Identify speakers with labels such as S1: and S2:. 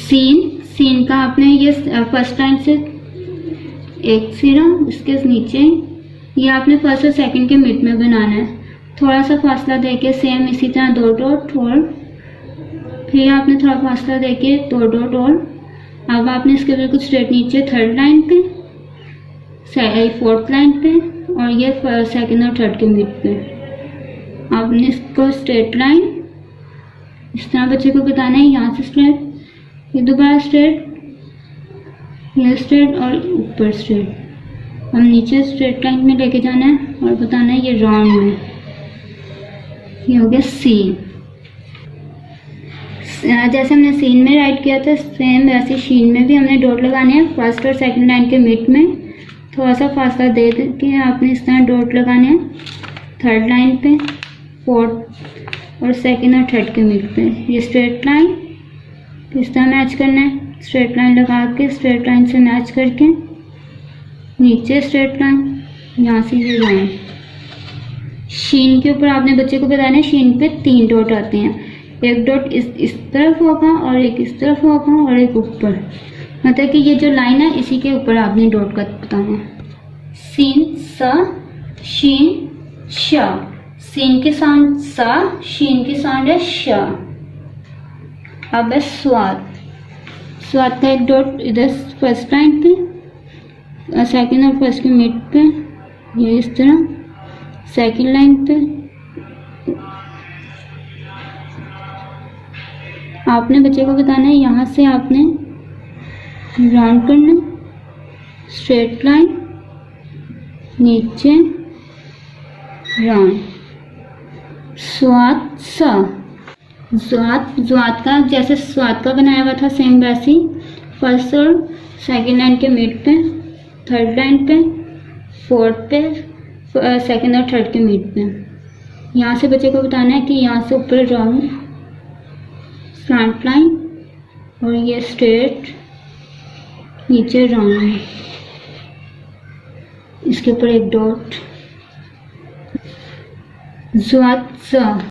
S1: Scene का आपने ये फर्स्ट लाइन से एक सिरा, इसके नीचे ये आपने फर्स्ट और सेकंड के मिड में बनाना है। थोड़ा सा फासला देके सेम इसी तरह 2 डॉट और फिर आपने थोड़ा फासला देके 2 डॉट और अब आपने इसके बिल्कुल स्ट्रेट नीचे थर्ड लाइन पे, फोर्थ लाइन पे और ये सेकंड और थर्ड के मिड पे आपने इसको स्ट्रेट लाइन इस तरह बच्चे को बताना है। यहाँ से स्ट्रेट, ये दोबारा स्ट्रेट, ये स्ट्रेट और ऊपर स्ट्रेट। हम नीचे स्ट्रेट लाइन में लेके जाना है और बताना है ये राउंड में। ये हो गया सीन। जैसे हमने सीन में राइट किया था सेम वैसे शीन में भी हमने डॉट लगाने हैं। फर्स्ट और सेकंड लाइन के मिड में थोड़ा सा फासला दे के आपने इस तरह डॉट लगाने हैं। थर्ड लाइन पे, फोर्थ और सेकंड और थर्ड के मिड पे ये स्ट्रेट लाइन इस तरह मैच करना है। स्ट्रेट लाइन लगा के स्ट्रेट लाइन से मैच करके नीचे स्ट्रेट लाइन, यहाँ से ये लाइन। शीन के ऊपर आपने बच्चे को बताना है शीन पे 3 डॉट आते हैं। एक डॉट इस तरफ होगा और एक इस तरफ होगा और एक ऊपर, मतलब कि ये जो लाइन है इसी के ऊपर आपने डॉट का बताना है। सीन सा शीन शा, सीन के साउंड सा, शीन के साउंड है शा। अब है स्वाद। स्वाद का एक डॉट इधर फर्स्ट लाइन पे, सेकंड और फर्स्ट के मिड पे, ये इस तरह सेकंड लाइन पे आपने बच्चे को बताना है। यहाँ से आपने राउंड करना, स्ट्रेट लाइन नीचे राउंड। स्वाद सा, स्वाद का जैसे स्वाद का बनाया हुआ था सेम वैसे ही फर्स्ट और सेकंड लाइन के मिड पे, थर्ड लाइन पे, फोर्थ पे, सेकंड और थर्ड के मिड पे। यहाँ से बच्चे को बताना है कि यहाँ से ऊपर राउंड, फ्रंट लाइन और ये स्ट्रेट नीचे राउंड, इसके ऊपर एक डॉट। ज़्वाद सा